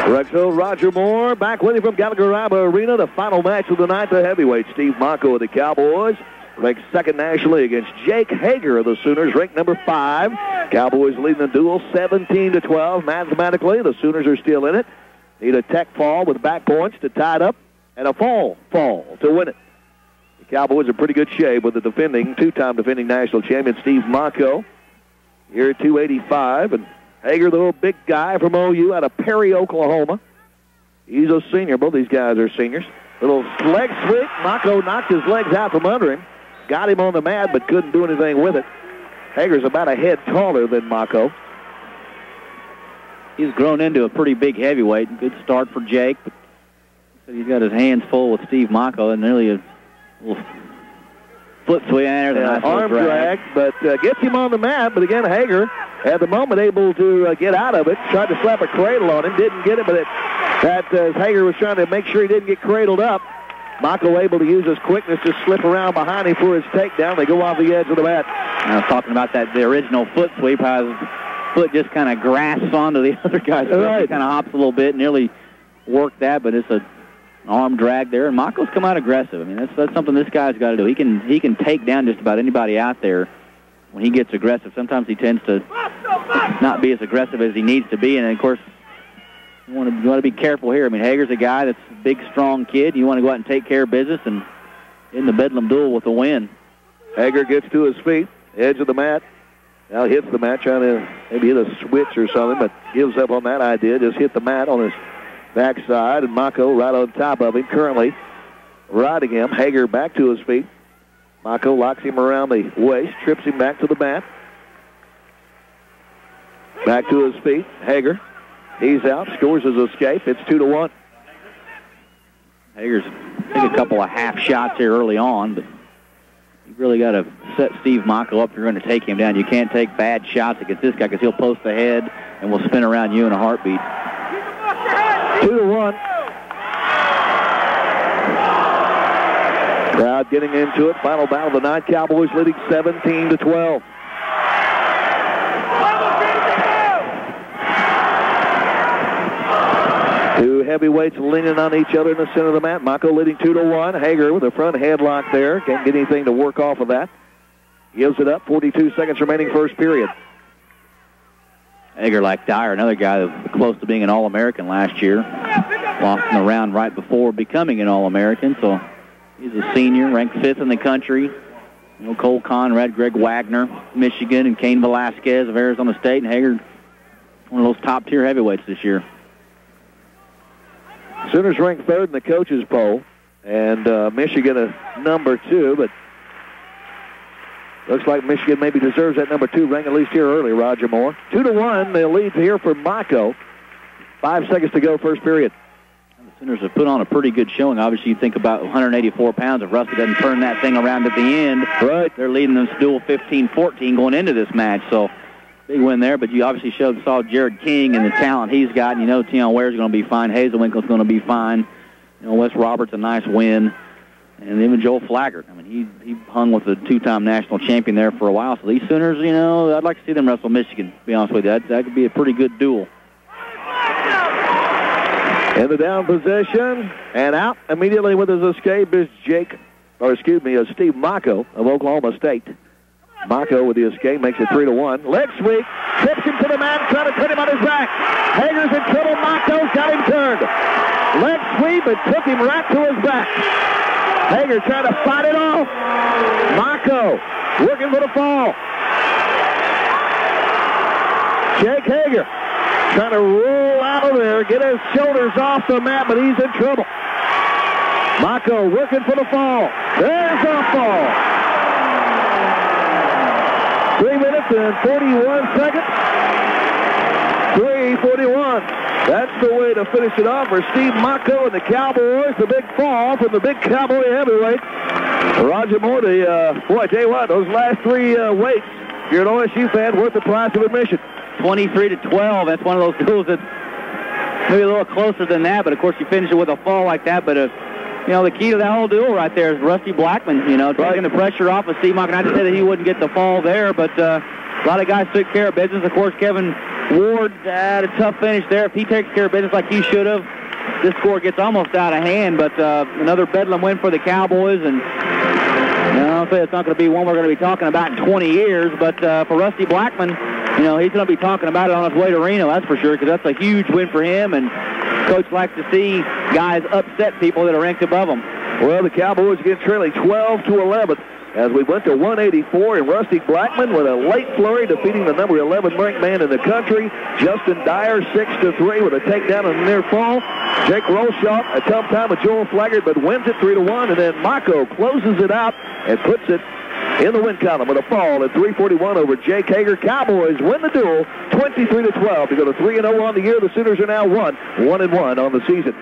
Rexville, Roger Moore back with you from Gallagher-Iba Arena. The final match of the night, the heavyweight. Steve Mocco of the Cowboys ranked second nationally against Jake Hager of the Sooners, ranked number 5. Cowboys leading the duel 17-12. Mathematically, the Sooners are still in it. Need a tech fall with back points to tie it up and a fall to win it. The Cowboys are in pretty good shape with the two-time defending national champion Steve Mocco here at 285. And Hager, the little big guy from OU out of Perry, Oklahoma. He's a senior. Both these guys are seniors. Little leg sweep. Mocco knocked his legs out from under him. Got him on the mat, but couldn't do anything with it. Hager's about a head taller than Mocco. He's grown into a pretty big heavyweight. Good start for Jake, but he's got his hands full with Steve Mocco, and nearly a little foot swing there. Nice arm drag, but gets him on the mat. But again, Hager, at the moment, able to get out of it. Tried to slap a cradle on him, didn't get it, but as Hager was trying to make sure he didn't get cradled up, Mocco able to use his quickness to slip around behind him for his takedown. They go off the edge of the mat. I was talking about the original foot sweep, how his foot just kind of grasps onto the other guy's foot. Right. He kind of hops a little bit, nearly worked that, but it's an arm drag there. And Mocco's come out aggressive. I mean, that's something this guy's got to do. He can take down just about anybody out there when he gets aggressive. Sometimes he tends to not be as aggressive as he needs to be, and of course, you want to be careful here. I mean, Hager's a guy that's a big, strong kid. You want to go out and take care of business and in the Bedlam duel with a win. Hager gets to his feet, edge of the mat. Now hits the mat, trying to maybe hit a switch or something, but gives up on that idea. Just hit the mat on his backside, and Mocco right on top of him, currently riding him. Hager back to his feet. Mocco locks him around the waist, trips him back to the mat. Back to his feet. Hager, he's out, scores his escape. It's 2-1. Hager's took a couple of half shots here early on, but you really got to set Steve Mocco up if you're going to take him down. You can't take bad shots against this guy because he'll post the head and will spin around you in a heartbeat. 2-1. Crowd getting into it. Final battle of the night. Cowboys leading 17-12. Two heavyweights leaning on each other in the center of the mat. Mocco leading 2-1. Hager with a front headlock there. Can't get anything to work off of that. Gives it up. 42 seconds remaining first period. Hager, like Dyer, another guy that was close to being an All-American last year. Lost in the round right before becoming an All-American, so he's a senior, ranked 5th in the country. You know, Cole Conrad, Greg Wagner, Michigan, and Cain Velasquez of Arizona State, and Hager, one of those top-tier heavyweights this year. Sooners ranked 3rd in the coaches poll, and Michigan a number 2, but looks like Michigan maybe deserves that number 2 rank at least here early, Roger Moore. 2-1, the lead here for Mocco. 5 seconds to go, first period. The Sooners have put on a pretty good showing. Obviously, you think about 184 pounds. If Rusty doesn't turn that thing around at the end, right, they're leading this duel 15-14 going into this match. So, big win there. But you obviously saw Jared King and the talent he's got. And you know Tion Ware's going to be fine. Hazelwinkle's going to be fine. You know, Wes Roberts, a nice win. And even Joel Flaggart. I mean, he hung with the 2-time national champion there for a while. So these Sooners, you know, I'd like to see them wrestle Michigan, to be honest with you. That could be a pretty good duel. In the down position, and out immediately with his escape is Steve Mocco of Oklahoma State. Mocco with the escape makes it 3-1. Leg sweep, tips him to the mat, trying to put him on his back. Hager's in trouble. Mocco's got him turned. Leg sweep and took him right to his back. Hager trying to fight it off. Mocco working for the fall. Jake Hager trying to roll out of there, get his shoulders off the mat, but he's in trouble. Mocco working for the fall. There's a fall. 3 minutes and 41 seconds. 3:41. That's the way to finish it off for Steve Mocco and the Cowboys. The big fall from the big Cowboy heavyweight. Roger Moore, boy, I tell you what, those last 3 weights, if you're an OSU fan, worth the price of admission. 23-12. That's one of those duels that's maybe a little closer than that, but of course you finish it with a fall like that. But you know, the key to that whole duel right there is Rusty Blackmon, you know, taking the pressure off of Steve Mocco. Not to say that he wouldn't get the fall there, but a lot of guys took care of business. Of course, Kevin Ward had a tough finish there. If he takes care of business like he should have, this score gets almost out of hand. But another Bedlam win for the Cowboys, and I'll say it's not going to be one we're going to be talking about in 20 years. But for Rusty Blackmon, he's going to be talking about it on his way to Reno, that's for sure, because that's a huge win for him. And Coach likes to see guys upset people that are ranked above them. Well, the Cowboys get trailing 12-11 as we went to 184, and Rusty Blackmon with a late flurry defeating the number 11 ranked man in the country, Justin Dyer, 6-3 with a takedown on the near fall. Jake Rolshaw, a tough time with Joel Flaggart, but wins it 3-1, and then Mocco closes it out and puts it in the win column with a fall at 341 over Jake Hager. Cowboys win the duel 23-12 to go to 3-0 on the year. The Sooners are now 1-1 on the season.